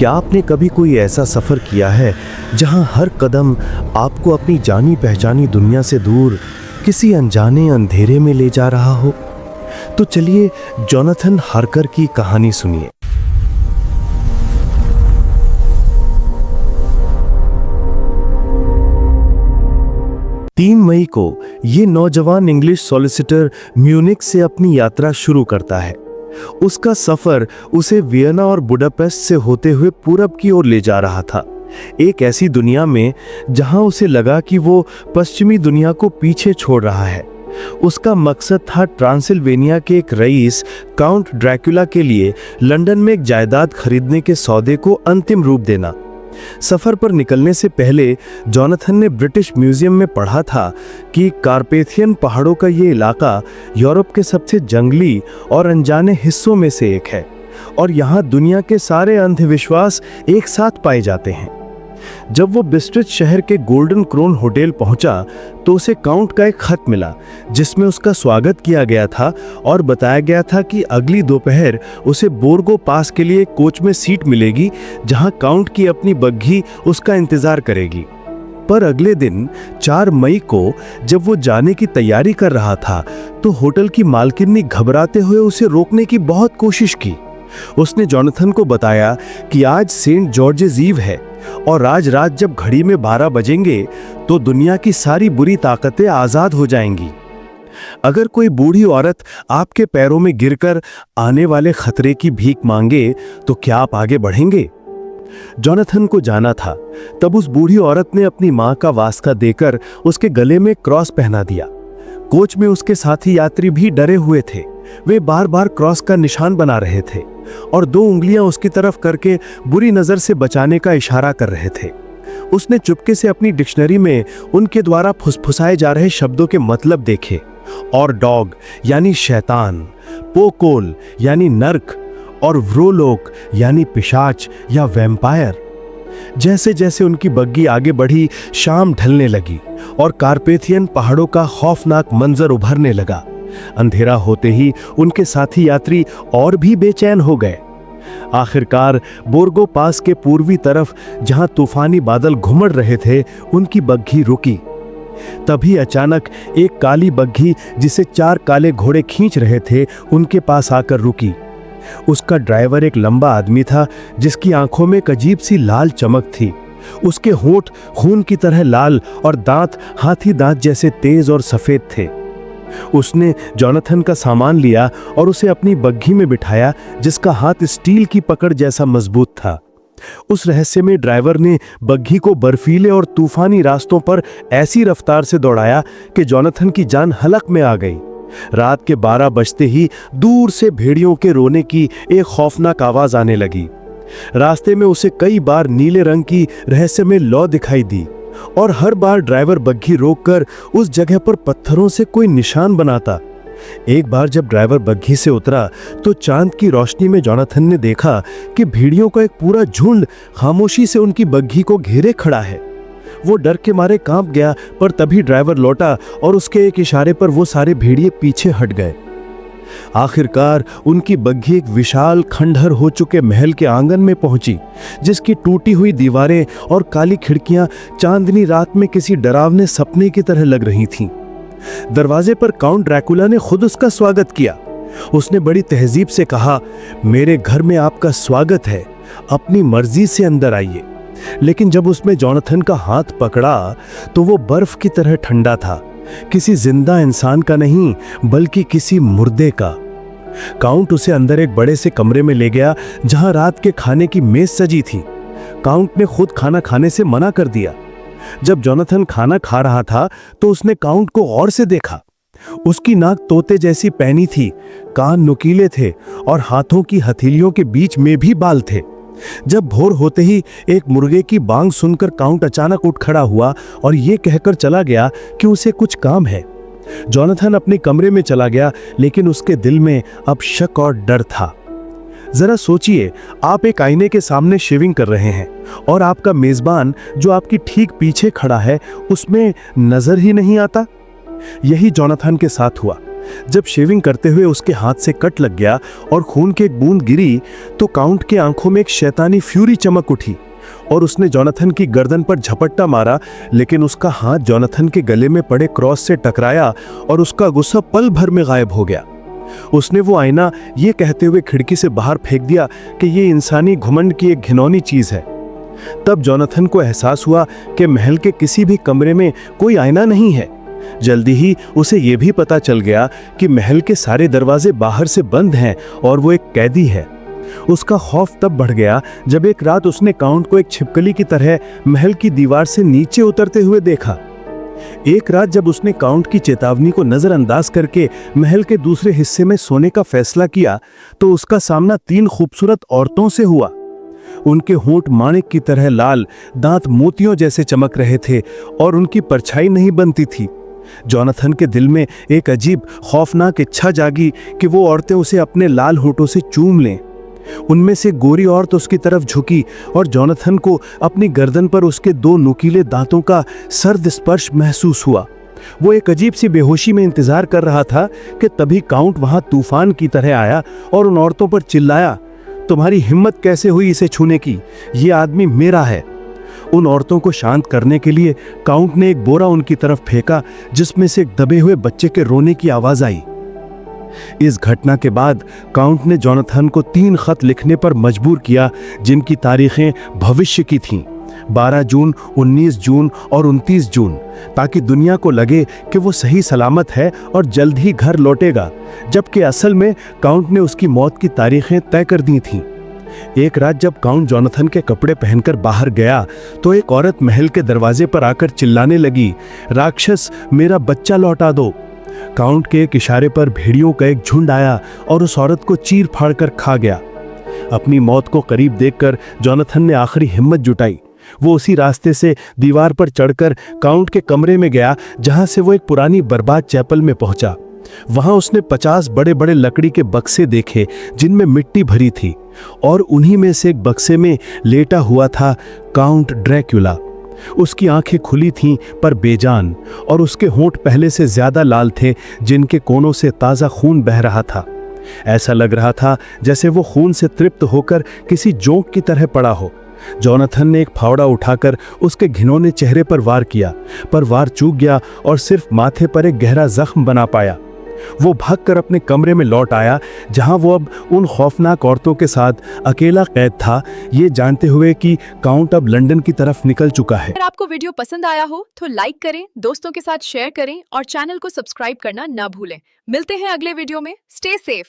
क्या आपने कभी कोई ऐसा सफ़र किया है जहां हर कदम आपको अपनी जानी पहचानी दुनिया से दूर किसी अनजाने अंधेरे में ले जा रहा हो? तो चलिए जोनाथन हार्कर की कहानी सुनिए। तीन मई को ये नौजवान इंग्लिश सॉलिसिटर म्यूनिख से अपनी यात्रा शुरू करता है। उसका सफर उसे वियना और बुडापेस्ट से होते हुए पूरब की ओर ले जा रहा था, एक ऐसी दुनिया में जहां उसे लगा कि वो पश्चिमी दुनिया को पीछे छोड़ रहा है। उसका मकसद था ट्रांसिल्वेनिया के एक रईस काउंट ड्रैकुला के लिए लंदन में एक जायदाद खरीदने के सौदे को अंतिम रूप देना। सफर पर निकलने से पहले जोनाथन ने ब्रिटिश म्यूजियम में पढ़ा था कि कारपेथियन पहाड़ों का ये इलाका यूरोप के सबसे जंगली और अनजाने हिस्सों में से एक है और यहाँ दुनिया के सारे अंधविश्वास एक साथ पाए जाते हैं। जब वो बिस्ट्रिच शहर के गोल्डन क्रोन होटल पहुंचा तो उसे काउंट का एक खत मिला जिसमें उसका स्वागत किया गया था और बताया गया था कि अगली दोपहर उसे बोर्गो पास के लिए कोच में सीट मिलेगी जहां काउंट की अपनी बग्घी उसका इंतजार करेगी। पर अगले दिन 4 मई को जब वो जाने की तैयारी कर रहा था तो होटल की मालकिन ने घबराते हुए उसे रोकने की बहुत कोशिश की। उसने जोनाथन को बताया कि आज सेंट जॉर्जेस ईव है और आज रात जब घड़ी में 12 बजेंगे तो दुनिया की सारी बुरी ताकतें आजाद हो जाएंगी। अगर कोई बूढ़ी औरत आपके पैरों में गिरकर आने वाले खतरे की भीख मांगे तो क्या आप आगे बढ़ेंगे? जोनाथन को जाना था। तब उस बूढ़ी औरत ने अपनी मां का वास्ता देकर उसके गले में क्रॉस पहना दिया। कोच में उसके साथी यात्री भी डरे हुए थे। वे बार बार क्रॉस का निशान बना रहे थे और 2 उंगलियां उसकी तरफ करके बुरी नजर से बचाने का इशारा कर रहे थे। उसने चुपके से अपनी डिक्शनरी में उनके द्वारा फुसफुसाए जा रहे शब्दों के मतलब देखे और डॉग यानी शैतान, पोकोल यानी नर्क और व्रोलोक यानी पिशाच या वैम्पायर। जैसे जैसे उनकी बग्गी आगे बढ़ी शाम ढलने लगी और कारपेथियन पहाड़ों का खौफनाक मंजर उभरने लगा। अंधेरा होते ही उनके साथी यात्री और भी बेचैन हो गए। आखिरकार बोर्गो पास के पूर्वी तरफ जहां तूफानी बादल घुमड़ रहे थे उनकी बग्घी रुकी। तभी अचानक एक काली बग्घी जिसे 4 काले घोड़े खींच रहे थे उनके पास आकर रुकी। उसका ड्राइवर एक लंबा आदमी था जिसकी आंखों में एक अजीब सी लाल चमक थी। उसके होंठ खून की तरह लाल और दांत हाथी दांत जैसे तेज और सफेद थे। उसने जोनाथन का सामान लिया और उसे अपनी बग्घी में बिठाया जिसका हाथ स्टील की पकड़ जैसा मजबूत था। उस रहस्यमय ड्राइवर ने बग्घी को बर्फीले और तूफानी रास्तों पर ऐसी रफ्तार से दौड़ाया कि जोनाथन की जान हलक में आ गई। रात के 12 बजते ही दूर से भेड़ियों के रोने की एक खौफनाक आवाज आने लगी। रास्ते में उसे कई बार नीले रंग की रहस्यमय लौ दिखाई दी और हर बार ड्राइवर बग्घी रोककर उस जगह पर पत्थरों से कोई निशान बनाता। एक बार जब ड्राइवर बग्घी से उतरा तो चांद की रोशनी में जोनाथन ने देखा कि भेड़ियों का एक पूरा झुंड खामोशी से उनकी बग्घी को घेरे खड़ा है। वो डर के मारे कांप गया, पर तभी ड्राइवर लौटा और उसके एक इशारे पर वो सारे भेड़िए पीछे हट गए। आखिरकार उनकी बग्घी एक विशाल खंडहर हो चुके महल के आंगन में पहुंची जिसकी टूटी हुई दीवारें और काली खिड़कियां चांदनी रात में किसी डरावने सपने की तरह लग रही थीं। दरवाजे पर काउंट ड्रैकुला ने खुद उसका स्वागत किया। उसने बड़ी तहजीब से कहा, मेरे घर में आपका स्वागत है, अपनी मर्जी से अंदर आइए। लेकिन जब उसमें जोनाथन का हाथ पकड़ा तो वो बर्फ की तरह ठंडा था, किसी जिंदा इंसान का नहीं बल्कि किसी मुर्दे का। काउंट उसे अंदर एक बड़े से कमरे में ले गया जहां रात के खाने की मेज सजी थी। काउंट ने खुद खाना खाने से मना कर दिया। जब जोनाथन खाना खा रहा था तो उसने काउंट को गौर से देखा। उसकी नाक तोते जैसी पैनी थी, कान नुकीले थे और हाथों की हथेलियों के बीच में भी बाल थे। जब भोर होते ही एक मुर्गे की बांग सुनकर काउंट अचानक उठ खड़ा हुआ और ये कहकर चला गया कि उसे कुछ काम है। जोनाथन अपने कमरे में चला गया, लेकिन उसके दिल में अब शक और डर था। जरा सोचिए, आप एक आईने के सामने शेविंग कर रहे हैं और आपका मेजबान जो आपकी ठीक पीछे खड़ा है उसमें नजर ही नहीं आता। यही जोनाथन के साथ हुआ। जब शेविंग करते हुए उसके हाथ से कट लग गया और खून की एक बूंद गिरी तो काउंट के आंखों में एक शैतानी फ्यूरी चमक उठी और उसने जोनाथन की गर्दन पर झपट्टा मारा, लेकिन उसका हाथ जोनाथन के गले में पड़े क्रॉस से टकराया और उसका गुस्सा पल भर में गायब हो गया। उसने वो आईना ये कहते हुए खिड़की से बाहर फेंक दिया कि ये इंसानी घुमंड की एक घिनौनी चीज है। तब जोनाथन को एहसास हुआ कि महल के किसी भी कमरे में कोई आईना नहीं है। जल्दी ही उसे यह भी पता चल गया कि महल के सारे दरवाजे बाहर से बंद हैं और वो एक कैदी है। उसका खौफ तब बढ़ गया जब एक रात उसने काउंट को एक छिपकली की तरह महल की दीवार से नीचे उतरते हुए देखा। एक रात जब उसने काउंट की चेतावनी को नजरअंदाज करके महल के दूसरे हिस्से में सोने का फैसला किया तो उसका सामना 3 खूबसूरत औरतों से हुआ। उनके होंठ माणिक की तरह लाल, दांत मोतियों जैसे चमक रहे थे और उनकी परछाई नहीं बनती थी। जोनाथन के दिल में एक अजीब खौफनाक इच्छा जागी कि वो औरतें उसे अपने लाल होठों से चूम लें। उनमें से गोरी औरत उसकी तरफ झुकी और जोनाथन को अपनी गर्दन पर उसके 2 नुकीले दांतों का सर्द स्पर्श महसूस हुआ। वो एक अजीब सी बेहोशी में इंतजार कर रहा था कि तभी काउंट वहां तूफान की तरह आया और उन औरतों पर चिल्लाया, तुम्हारी हिम्मत कैसे हुई इसे छूने की? ये आदमी मेरा है। उन औरतों को शांत करने के लिए काउंट ने एक बोरा उनकी तरफ फेंका जिसमें से एक दबे हुए बच्चे के रोने की आवाज आई। इस घटना के बाद काउंट ने जोनाथन को 3 खत लिखने पर मजबूर किया जिनकी तारीखें भविष्य की थीं, 12 जून, 19 जून और 29 जून, ताकि दुनिया को लगे कि वो सही सलामत है और जल्द ही घर लौटेगा, जबकि असल में काउंट ने उसकी मौत की तारीखें तय कर दी थीं। एक रात जब काउंट जोनाथन के कपड़े पहनकर बाहर गया तो एक औरत महल के दरवाजे पर आकर चिल्लाने लगी, राक्षस, मेरा बच्चा लौटा दो। काउंट के एक इशारे पर भेड़ियों का एक झुंड आया और उस औरत को चीर फाड़ कर खा गया। अपनी मौत को करीब देखकर जोनाथन ने आखिरी हिम्मत जुटाई। वो उसी रास्ते से दीवार पर चढ़कर काउंट के कमरे में गया जहां से वो एक पुरानी बर्बाद चैपल में पहुंचा। वहां उसने 50 बड़े बड़े लकड़ी के बक्से देखे जिनमें मिट्टी भरी थी और उन्हीं में से एक बक्से में लेटा हुआ था काउंट ड्रैक्युला। उसकी आंखें खुली थीं पर बेजान और उसके होंठ पहले से ज्यादा लाल थे जिनके कोनों से ताजा खून बह रहा था। ऐसा लग रहा था जैसे वो खून से तृप्त होकर किसी जोंक की तरह पड़ा हो। जोनाथन ने एक फावड़ा उठाकर उसके घिनौने चेहरे पर वार किया, पर वार चूक गया और सिर्फ माथे पर एक गहरा जख्म बना पाया। वो भागकर अपने कमरे में लौट आया जहां वो अब उन खौफनाक औरतों के साथ अकेला कैद था, ये जानते हुए कि काउंट अब लंदन की तरफ निकल चुका है। अगर आपको वीडियो पसंद आया हो तो लाइक करें, दोस्तों के साथ शेयर करें और चैनल को सब्सक्राइब करना ना भूलें। मिलते हैं अगले वीडियो में। Stay safe.